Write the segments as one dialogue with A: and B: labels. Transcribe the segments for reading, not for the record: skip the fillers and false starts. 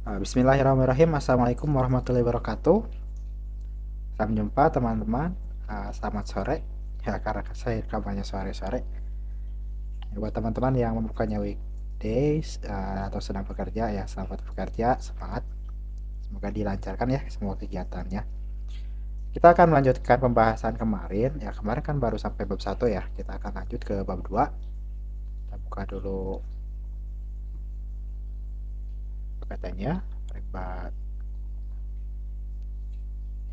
A: Bismillahirrahmanirrahim. Assalamualaikum warahmatullahi wabarakatuh. Sampai jumpa teman-teman. Selamat sore. Ya, karena saya rekamannya sore-sore. Ya, buat teman-teman yang membukanya weekdays atau sedang bekerja, ya selamat bekerja, semangat. Semoga dilancarkan ya semua kegiatannya. Kita akan melanjutkan pembahasan kemarin. Ya, kemarin kan baru sampai bab 1 ya. Kita akan lanjut ke bab 2. Kita buka dulu katanya.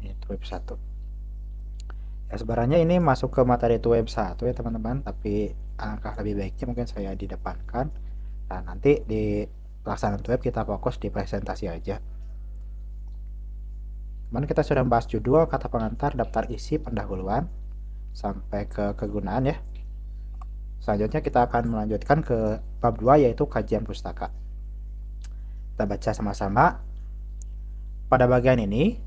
A: Ini web 1. Ya, sebenarnya ini masuk ke materi itu web 1 ya teman-teman, tapi alangkah lebih baiknya mungkin saya didepankan. Nah, nanti di pelaksanaan web kita fokus di presentasi aja. Kemarin kita sudah membahas judul, kata pengantar, daftar isi, pendahuluan, sampai ke kegunaan ya. Selanjutnya kita akan melanjutkan ke bab 2 yaitu kajian pustaka. Kita baca sama-sama. Pada bagian ini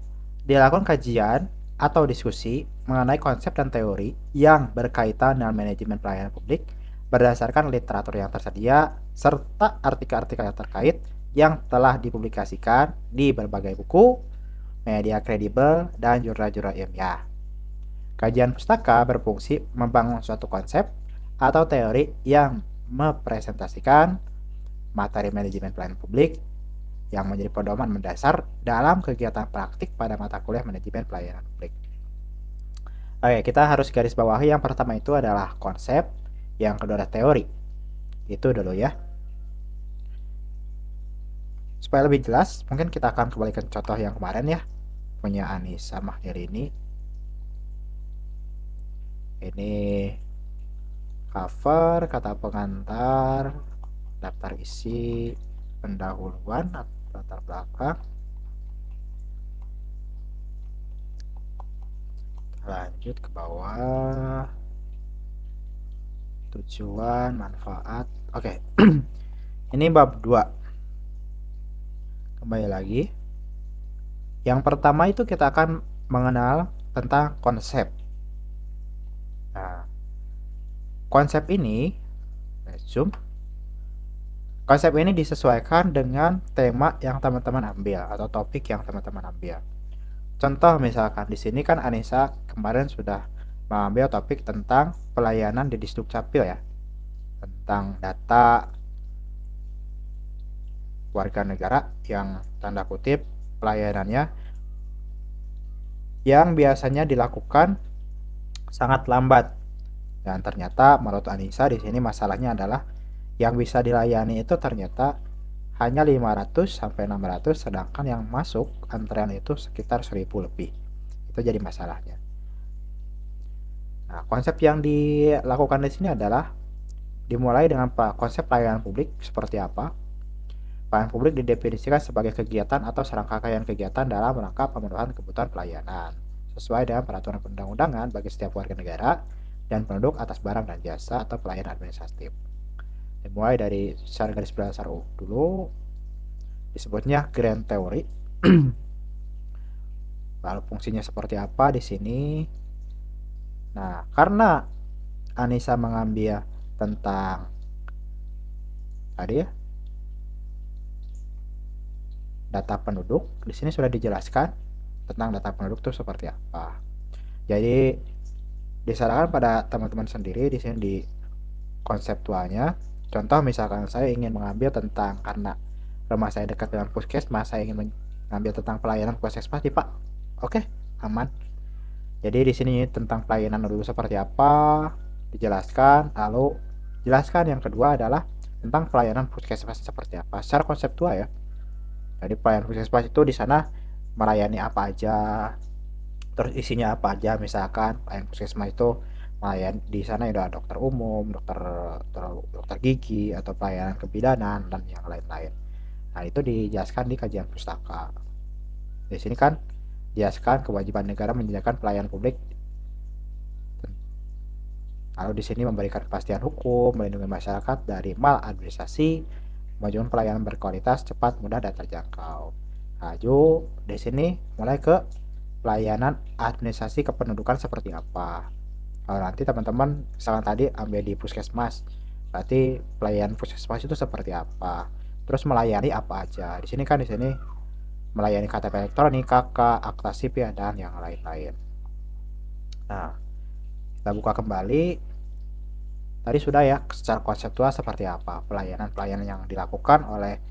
A: dilakukan kajian atau diskusi mengenai konsep dan teori yang berkaitan dengan manajemen pelayanan publik berdasarkan literatur yang tersedia serta artikel-artikel yang terkait yang telah dipublikasikan di berbagai buku, media kredibel, dan jurnal-jurnal ilmiah. Kajian pustaka berfungsi membangun suatu konsep atau teori yang mempresentasikan materi manajemen pelayanan publik yang menjadi pedoman mendasar dalam kegiatan praktik pada mata kuliah manajemen pelayanan publik. Oke, kita harus garis bawahi yang pertama itu adalah konsep, yang kedua adalah teori. Itu dulu ya. Supaya lebih jelas, mungkin kita akan kembalikan contoh yang kemarin ya, punya Anissa Mahir ini. Ini cover, kata pengantar, daftar isi, pendahuluan, latar belakang. Lanjut ke bawah. Tujuan, manfaat. Oke. Ini bab 2. Kembali lagi. Yang pertama itu kita akan mengenal tentang konsep. Nah, konsep ini zoom. Konsep ini disesuaikan dengan tema yang teman-teman ambil atau topik yang teman-teman ambil. Contoh misalkan di sini kan Anissa kemarin sudah mengambil topik tentang pelayanan di Disduk Capil ya. Tentang data warga negara yang tanda kutip pelayanannya yang biasanya dilakukan sangat lambat. Dan ternyata menurut Anissa di sini masalahnya adalah yang bisa dilayani itu ternyata hanya 500 sampai 600, sedangkan yang masuk antrean itu sekitar 1000 lebih. Itu jadi masalahnya. Nah, konsep yang dilakukan di sini adalah dimulai dengan konsep pelayanan publik seperti apa. Pelayanan publik didefinisikan sebagai kegiatan atau serangkaian kegiatan dalam rangka pemenuhan kebutuhan pelayanan sesuai dengan peraturan perundang-undangan bagi setiap warga negara dan penduduk atas barang dan jasa atau pelayanan administratif. Dimulai dari secara garis besar dulu, disebutnya grand theory. Lalu fungsinya seperti apa di sini? Nah, karena Anissa mengambil tentang tadi ya data penduduk, di sini sudah dijelaskan tentang data penduduk itu seperti apa. Jadi disarankan pada teman-teman sendiri di sini di konseptualnya. Contoh misalkan saya ingin mengambil tentang karena rumah saya dekat dengan puskesmas, saya ingin mengambil tentang pelayanan puskesmas, Pak. Oke, aman. Jadi di sini tentang pelayanan dulu seperti apa dijelaskan, lalu jelaskan yang kedua adalah tentang pelayanan puskesmas seperti apa secara konseptual ya. Jadi pelayanan puskesmas itu di sana melayani apa aja, terus isinya apa aja. Misalkan pelayanan puskesmas itu melayani di sana ada dokter umum, dokter gigi atau pelayanan kebidanan dan yang lain-lain. Nah, itu dijelaskan di kajian pustaka. Di sini kan dijelaskan kewajiban negara menyediakan pelayanan publik. Lalu di sini memberikan kepastian hukum, melindungi masyarakat dari maladministrasi, memajukan pelayanan berkualitas, cepat, mudah, dan terjangkau. Lalu di sini mulai ke pelayanan administrasi kependudukan seperti apa. Kalau nanti teman-teman misalkan tadi ambil di puskesmas, berarti pelayanan puskesmas itu seperti apa. Terus melayani apa aja. Di sini melayani KTP elektronik, KK, akta sipil, dan yang lain-lain. Nah, kita buka kembali. Tadi sudah ya secara konseptual seperti apa pelayanan-pelayanan yang dilakukan oleh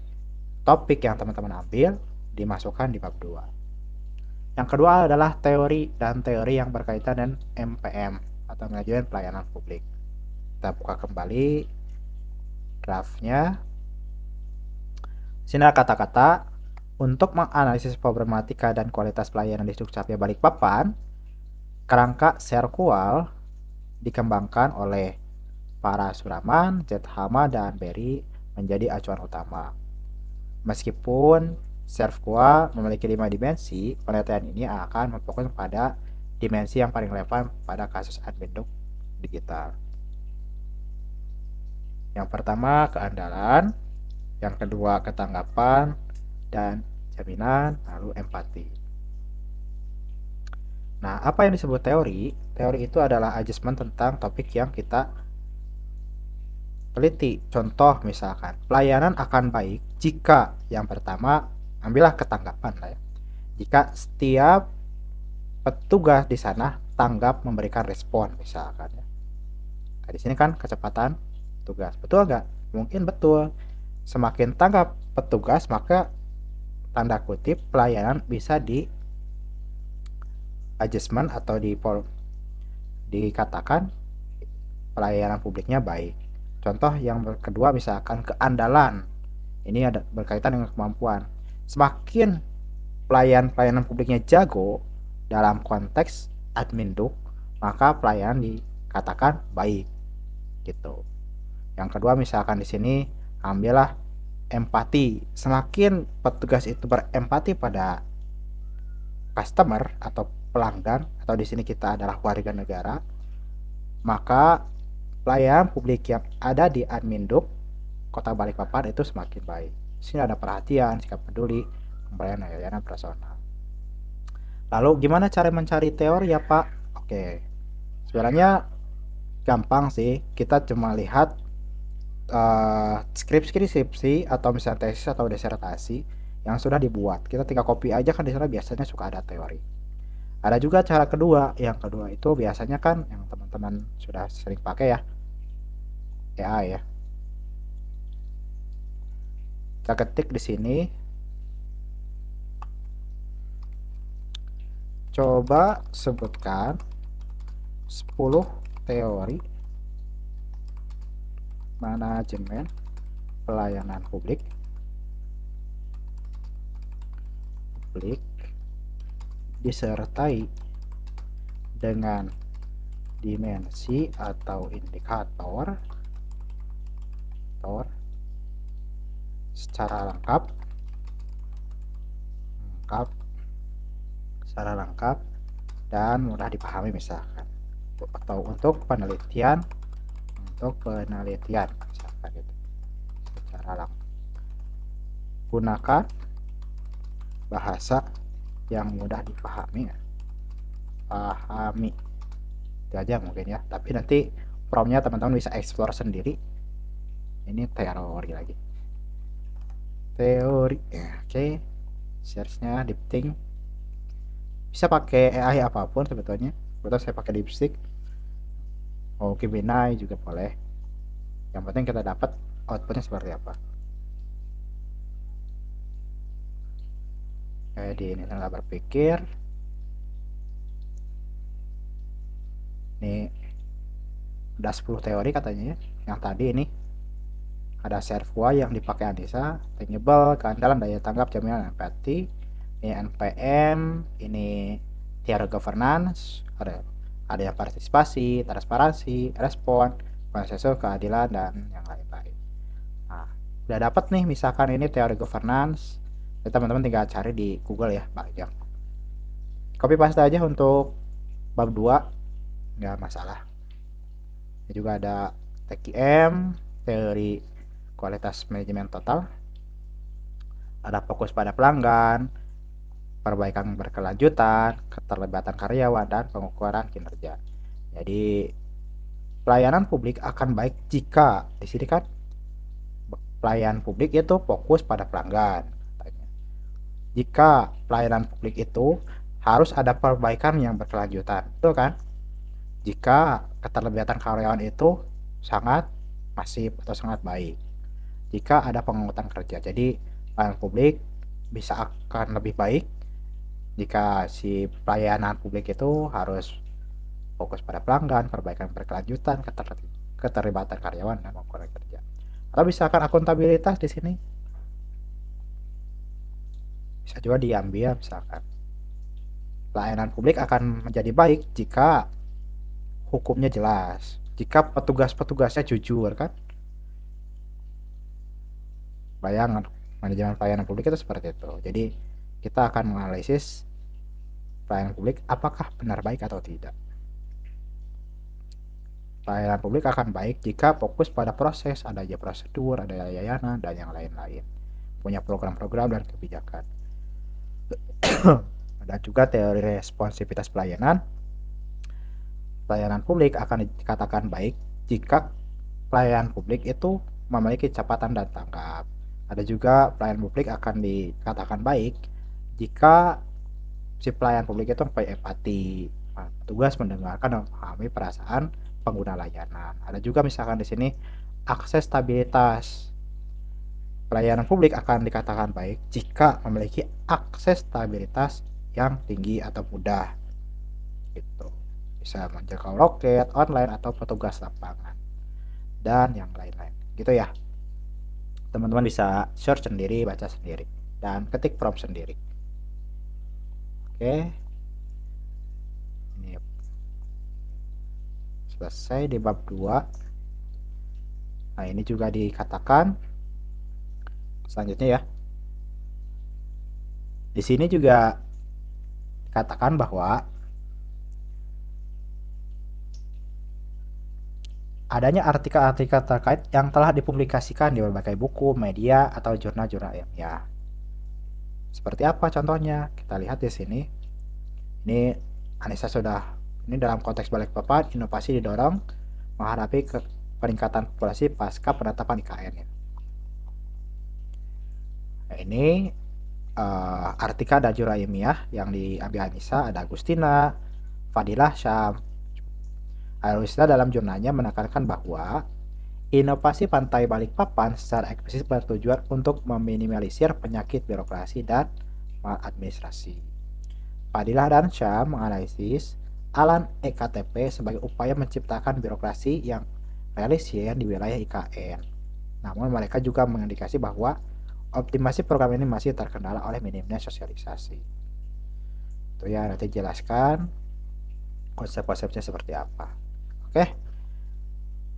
A: topik yang teman-teman ambil dimasukkan di bab 2. Yang kedua adalah teori dan teori yang berkaitan dengan MPM atau manajemen pelayanan publik. Kita buka kembali draftnya. Sini ada kata-kata untuk menganalisis problematika dan kualitas pelayanan di Dukcapil Balikpapan. Kerangka serkual dikembangkan oleh para Suraman, Zethama, dan Berry menjadi acuan utama. Meskipun serkual memiliki 5 dimensi, penelitian ini akan memfokus pada dimensi yang paling relevan pada kasus admin duk digital. Yang pertama keandalan, yang kedua ketanggapan, dan jaminan, lalu empati. Nah, apa yang disebut teori? Teori itu adalah adjustment tentang topik yang kita teliti. Contoh misalkan, pelayanan akan baik jika yang pertama, ambillah ketanggapan lah ya. Jika setiap petugas di sana tanggap memberikan respon misalkan ya. Nah, di sini kan kecepatan petugas. Betul nggak? Mungkin betul. Semakin tanggap petugas, maka tanda kutip pelayanan bisa di adjustment atau dikatakan pelayanan publiknya baik. Contoh yang kedua misalkan keandalan. Ini ada berkaitan dengan kemampuan. Semakin pelayanan publiknya jago dalam konteks admin duk, maka pelayanan dikatakan baik gitu. Yang kedua misalkan di sini ambillah empati. Semakin petugas itu berempati pada customer atau pelanggan, atau di sini kita adalah warga negara, maka pelayanan publik yang ada di admin-duk Kota Balikpapan itu semakin baik. Di sini ada perhatian, sikap peduli, pemberian layanan personal. Lalu gimana cara mencari teori ya Pak? Oke, sebenarnya gampang sih. Kita cuma lihat skripsi atau misalnya tesis atau disertasi yang sudah dibuat. Kita tinggal copy aja kan, di sana biasanya suka ada teori. Ada juga cara kedua. Yang kedua itu biasanya kan yang teman-teman sudah sering pakai ya, AI ya. Kita ketik di sini. Coba sebutkan 10 teori manajemen pelayanan publik disertai dengan dimensi atau indikator secara lengkap dan mudah dipahami misalkan, atau untuk penelitian misalkan gitu. Secara lengkap, gunakan bahasa yang mudah dipahami ya. Itu aja mungkin ya, tapi nanti promnya teman-teman bisa explore sendiri. Ini teori lagi, teori ya. Oke, searchnya DeepThink, bisa pakai AI apapun sebetulnya. Betul, saya pakai DeepSeek, Gemini juga boleh. Yang penting kita dapat outputnya seperti apa. Jadi ini nggak berpikir. Ini ada 10 teori katanya ya. Yang tadi ini ada serva yang dipakai Anissa, tangible, keandalan, daya tanggap, jaminan, empati. Ini NPM, ini tiara governance, ada yang partisipasi, transparansi, respon, konsensus, keadilan, dan yang lain-lain. Nah, udah dapat nih misalkan ini teori governance, teman-teman tinggal cari di Google ya, banyak. Copy paste aja untuk bab 2, nggak masalah. Ini juga ada TQM, teori kualitas manajemen total, ada fokus pada pelanggan, perbaikan berkelanjutan, keterlibatan karyawan, dan pengukuran kinerja. Jadi pelayanan publik akan baik jika, di sini kan pelayanan publik itu fokus pada pelanggan. Jika pelayanan publik itu harus ada perbaikan yang berkelanjutan, betul kan? Jika keterlibatan karyawan itu sangat masif atau sangat baik, jika ada pengangkutan kerja, jadi pelayanan publik bisa akan lebih baik jika si pelayanan publik itu harus fokus pada pelanggan, perbaikan berkelanjutan, keterlibatan karyawan dan pengangkutan kerja. Atau misalkan akuntabilitas di sini bisa juga diambil, misalkan pelayanan publik akan menjadi baik jika hukumnya jelas, jika petugas-petugasnya jujur kan. Bayangan manajemen pelayanan publik itu seperti itu. Jadi kita akan menganalisis pelayanan publik apakah benar baik atau tidak. Pelayanan publik akan baik jika fokus pada proses, adanya prosedur, ada layanan, dan yang lain-lain. Punya program-program dan kebijakan. Ada juga teori responsivitas pelayanan. Pelayanan publik akan dikatakan baik jika pelayanan publik itu memiliki kecepatan dan tanggap. Ada juga pelayanan publik akan dikatakan baik jika si pelayan publik itu mempunyai empati, tugas mendengarkan dan memahami perasaan pengguna layanan. Ada juga misalkan di sini akses stabilitas. Pelayanan publik akan dikatakan baik jika memiliki akses stabilitas yang tinggi atau mudah. Gitu. Bisa menjangkau loket, online atau petugas lapangan dan yang lain-lain. Gitu ya. Teman-teman bisa search sendiri, baca sendiri dan ketik prompt sendiri. Oke. Ini selesai di bab 2. Nah, ini juga dikatakan selanjutnya ya. Di sini juga dikatakan bahwa adanya artikel-artikel terkait yang telah dipublikasikan di berbagai buku, media, atau jurnal-jurnal ilmiah. Seperti apa contohnya? Kita lihat di sini. Ini Anissa ini dalam konteks Balikpapan, inovasi didorong menghadapi peningkatan populasi pasca penetapan IKN ya. Nah, ini artikel dan jurnal ilmiah yang diambil Anissa ada Agustina, Fadilah, Syam. Agustina dalam jurnalnya menekankan bahwa inovasi pantai Balikpapan secara eksplisit bertujuan untuk meminimalisir penyakit birokrasi dan maladministrasi. Fadilah dan Syam menganalisis alan EKTP sebagai upaya menciptakan birokrasi yang realistis di wilayah IKN. Namun mereka juga mengindikasi bahwa optimasi program ini masih terkendala oleh minimnya sosialisasi. Itu ya, nanti jelaskan konsep-konsepnya seperti apa. Oke.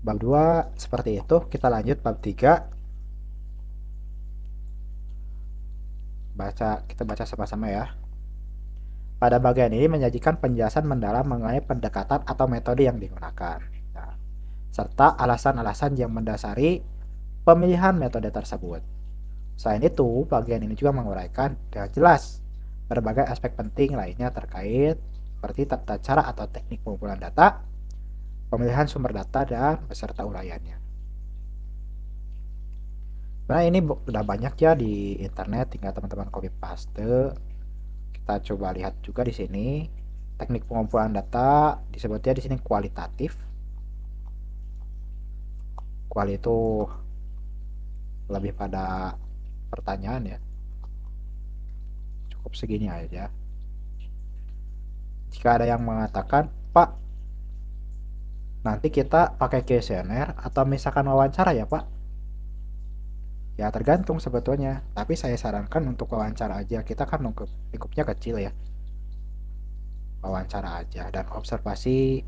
A: Bab 2 seperti itu. Kita lanjut bab 3. Kita baca sama-sama ya. Pada bagian ini menyajikan penjelasan mendalam mengenai pendekatan atau metode yang digunakan. Nah, serta alasan-alasan yang mendasari pemilihan metode tersebut. Selain itu, bagian ini juga menguraikan dengan jelas berbagai aspek penting lainnya terkait seperti tata cara atau teknik pengumpulan data, pemilihan sumber data, dan beserta uraiannya. Nah, ini udah banyak ya di internet, tinggal teman-teman copy paste. Kita coba lihat juga di sini teknik pengumpulan data disebutnya di sini kualitatif. Kuali itu lebih pada pertanyaan ya. Cukup segini aja. Jika ada yang mengatakan, Pak, nanti kita pakai kuesioner atau misalkan wawancara ya Pak? Ya tergantung sebetulnya. Tapi saya sarankan untuk wawancara aja. Kita kan lingkupnya kecil ya. Wawancara aja dan observasi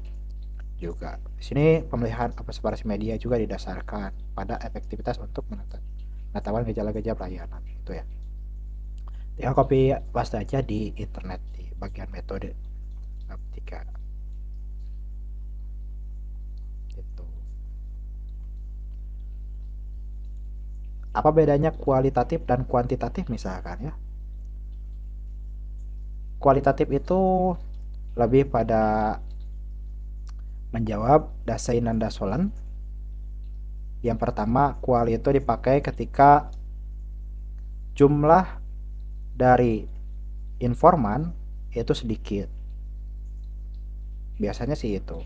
A: juga. Di sini pemilihan observasi media juga didasarkan pada efektivitas untuk mengetahui gejala-gejala pelayanan itu ya. Tinggal copy paste aja di internet di bagian metode bab 3. Gitu. Apa bedanya kualitatif dan kuantitatif misalkan ya? Kualitatif itu lebih pada menjawab dasainan dasolan Yang pertama, qual itu dipakai ketika jumlah dari informan itu sedikit. Biasanya sih itu.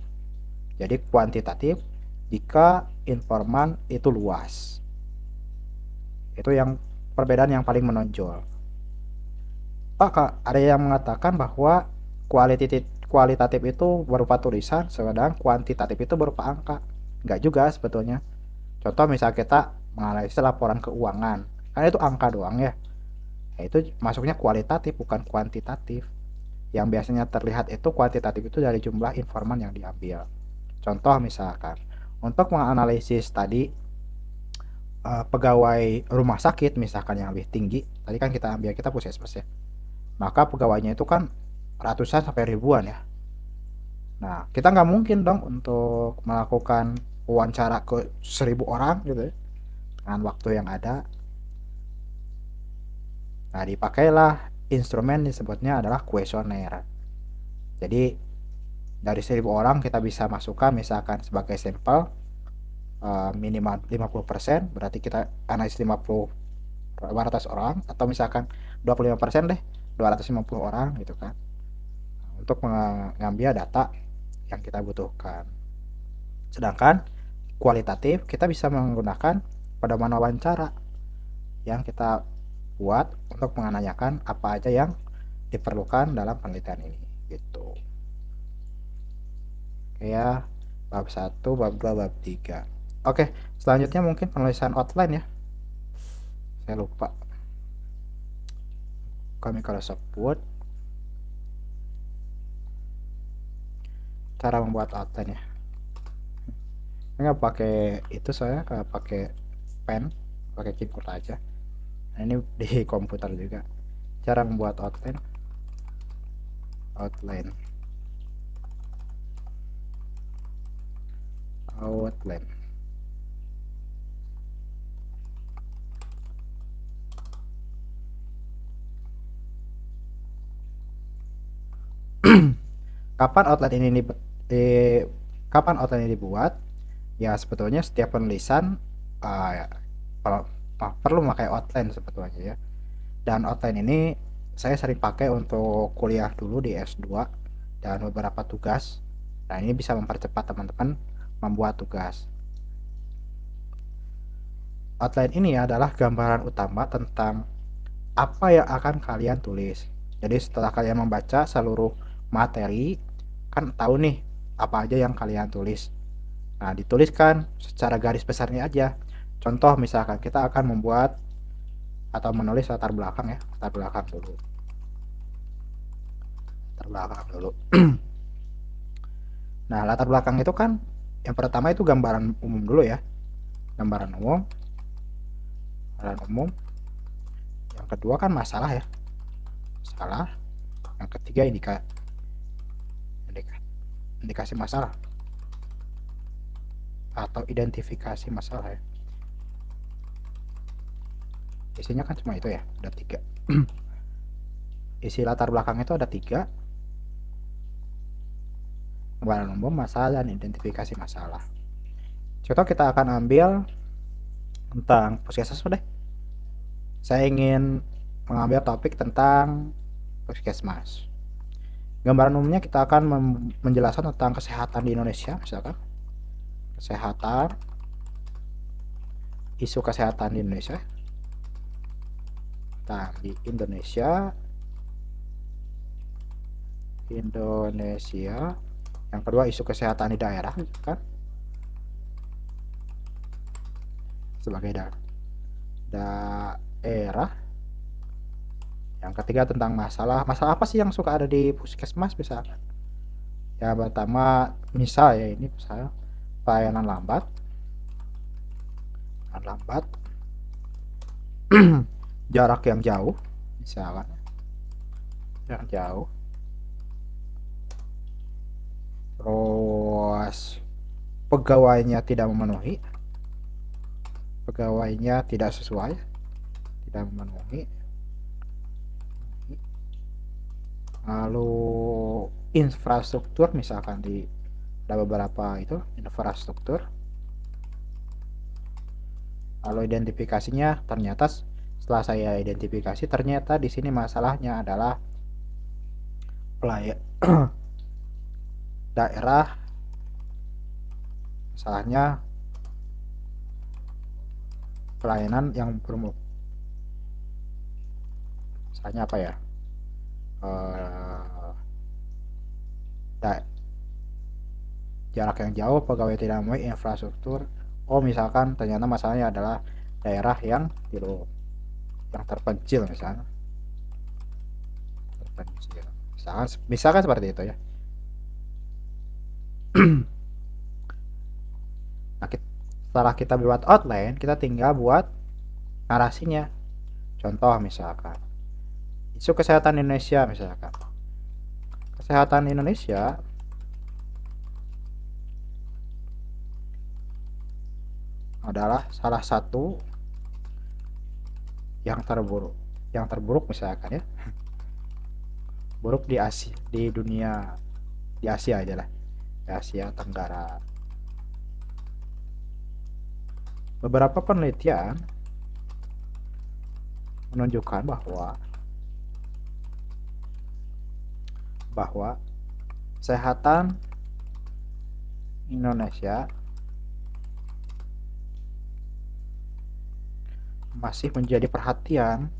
A: Jadi kuantitatif jika informan itu luas. Itu yang perbedaan yang paling menonjol. Kak, ada yang mengatakan bahwa kualitatif itu berupa tulisan, sedangkan kuantitatif itu berupa angka. Enggak juga sebetulnya. Contoh misal kita menganalisis laporan keuangan, kan itu angka doang ya. Itu masuknya kualitatif bukan kuantitatif. Yang biasanya terlihat itu kuantitatif itu dari jumlah informan yang diambil. Contoh misalkan, untuk menganalisis tadi pegawai rumah sakit misalkan yang lebih tinggi, tadi kan kita ambil kita puskesmas ya. Maka pegawainya itu kan ratusan sampai ribuan ya. Nah, kita nggak mungkin dong untuk melakukan wawancara ke 1.000 orang gitu ya, dengan waktu yang ada. Nah, dipakailah instrumen disebutnya adalah kuesioner. Jadi dari 1.000 orang kita bisa masukkan misalkan sebagai sampel minimal 50%, berarti kita analisis 200 orang, atau misalkan 25% deh, 250 orang gitu kan, untuk mengambil data yang kita butuhkan. Sedangkan kualitatif kita bisa menggunakan pedoman wawancara yang kita buat untuk menanyakan apa aja yang diperlukan dalam penelitian ini gitu. Ya, bab 1, bab 2, bab 3. Oke, selanjutnya mungkin penulisan outline ya. Saya lupa. Kami kalau sebut cara membuat outline ya. Nggak pakai itu, saya nggak pakai pen, pakai keyboard aja. Nah, ini di komputer juga. Cara membuat outline. Outline. Kapan outline ini kapan outline ini dibuat? Ya sebetulnya setiap penulisan uh, perlu memakai outline sebetulnya ya. Dan outline ini saya sering pakai untuk kuliah dulu di S2 dan beberapa tugas. Nah, ini bisa mempercepat teman-teman membuat tugas. Outline ini adalah gambaran utama tentang apa yang akan kalian tulis. Jadi setelah kalian membaca seluruh materi, kan tahu nih apa aja yang kalian tulis. Nah, dituliskan secara garis besarnya aja. Contoh misalkan kita akan membuat atau menulis latar belakang ya, latar belakang dulu. Nah, latar belakang itu kan yang pertama itu gambaran umum dulu ya. Gambaran umum. Yang kedua kan masalah ya. Masalah. Yang ketiga indikasi masalah atau identifikasi masalah ya. Isinya kan cuma itu ya, ada 3. Isi latar belakang itu ada 3. Gambaran umum, masalah, dan identifikasi masalah. Contoh kita akan ambil tentang puskesmas deh. Saya ingin mengambil topik tentang puskesmas. Gambaran umumnya kita akan menjelaskan tentang kesehatan di Indonesia, misalkan kesehatan, isu kesehatan di Indonesia. Nah, di Indonesia. Yang kedua isu kesehatan di daerah kan, sebagai daerah. Yang ketiga tentang masalah apa sih yang suka ada di puskesmas misalkan. Ya pertama misal ya, ini misalnya pelayanan lambat jarak yang jauh misalkan, yang jauh, terus pegawainya tidak sesuai, tidak memenuhi, lalu infrastruktur misalkan ada beberapa itu infrastruktur, Lalu identifikasinya ternyata setelah saya identifikasi ternyata di sini masalahnya adalah daerah, masalahnya pelayanan yang bermutu. Misalnya apa ya? Jarak yang jauh, pegawai tidak memenuhi infrastruktur. Oh, misalkan ternyata masalahnya adalah daerah yang terpencil misalnya. Terpencil. Misalkan seperti itu ya. Nah, setelah kita buat outline, kita tinggal buat narasinya. Contoh misalkan isu kesehatan Indonesia misalkan. Kesehatan Indonesia adalah salah satu yang terburuk misalkan ya. Buruk di Asia, di dunia, di Asia aja lah. Di Asia Tenggara. Beberapa penelitian menunjukkan bahwa kesehatan Indonesia masih menjadi perhatian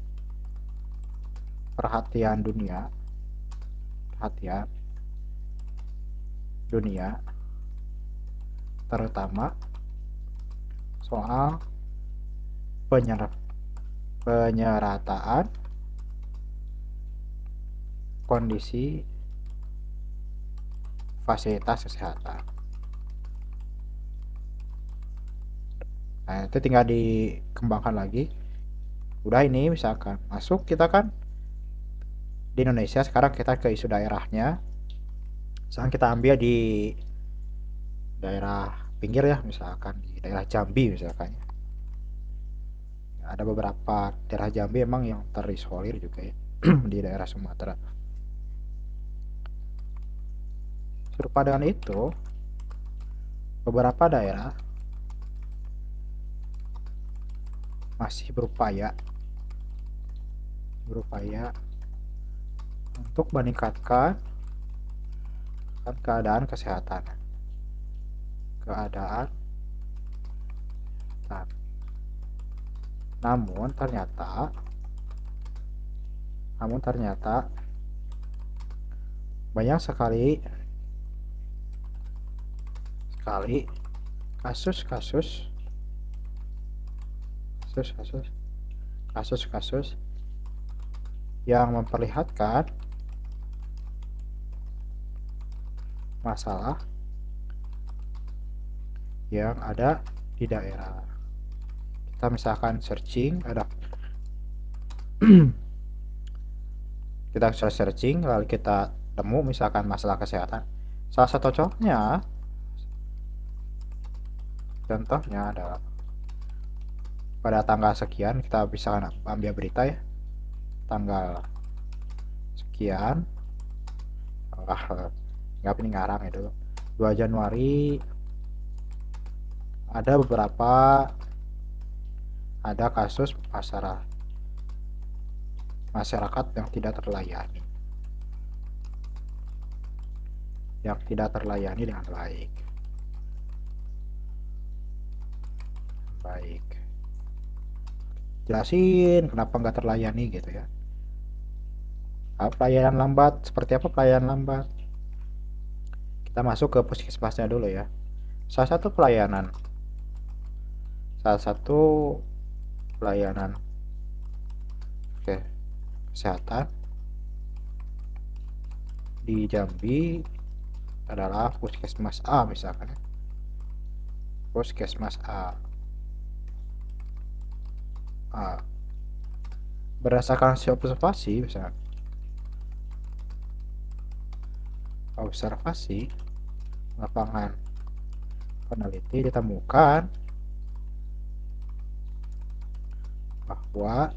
A: dunia, terutama soal penyerataan kondisi fasilitas kesehatan. Nah, itu tinggal dikembangkan lagi. Udah, ini misalkan masuk, kita kan di Indonesia, sekarang kita ke isu daerahnya. Sekarang kita ambil di daerah pinggir ya, misalkan di daerah Jambi misalkan. Ada beberapa daerah Jambi emang yang terisolir juga ya. Di daerah Sumatera. Serupa dengan itu, beberapa daerah masih berupaya untuk meningkatkan keadaan kesehatan. Namun ternyata banyak sekali kasus-kasus yang memperlihatkan masalah yang ada di daerah. Kita misalkan searching, kita searching lalu kita temu misalkan masalah kesehatan. Salah satu contohnya adalah pada tanggal sekian, kita bisa ambil berita ya, tanggal sekian, nggak ini ngarang itu 2 Januari ada kasus masyarakat yang tidak terlayani dengan baik. Jelasin kenapa nggak terlayani gitu ya. Pelayanan lambat, seperti apa pelayanan lambat? Kita masuk ke puskesmasnya dulu ya. Salah satu pelayanan kesehatan di Jambi adalah Puskesmas A misalkan ya. Puskesmas A. Berdasarkan hasil observasi lapangan, peneliti ditemukan bahwa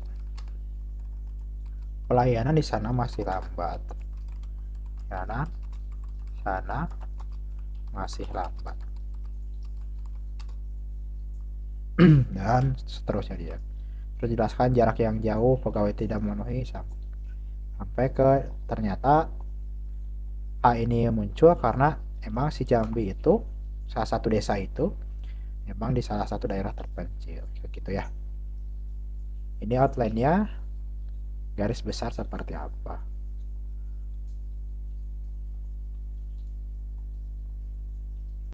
A: pelayanan di sana masih lambat. dan seterusnya dia. Terus jelaskan jarak yang jauh pegawai tidak memenuhi sampai ke ternyata A ini muncul karena emang si Jambi itu salah satu desa itu emang di salah satu daerah terpencil gitu ya. Ini outline-nya garis besar seperti apa.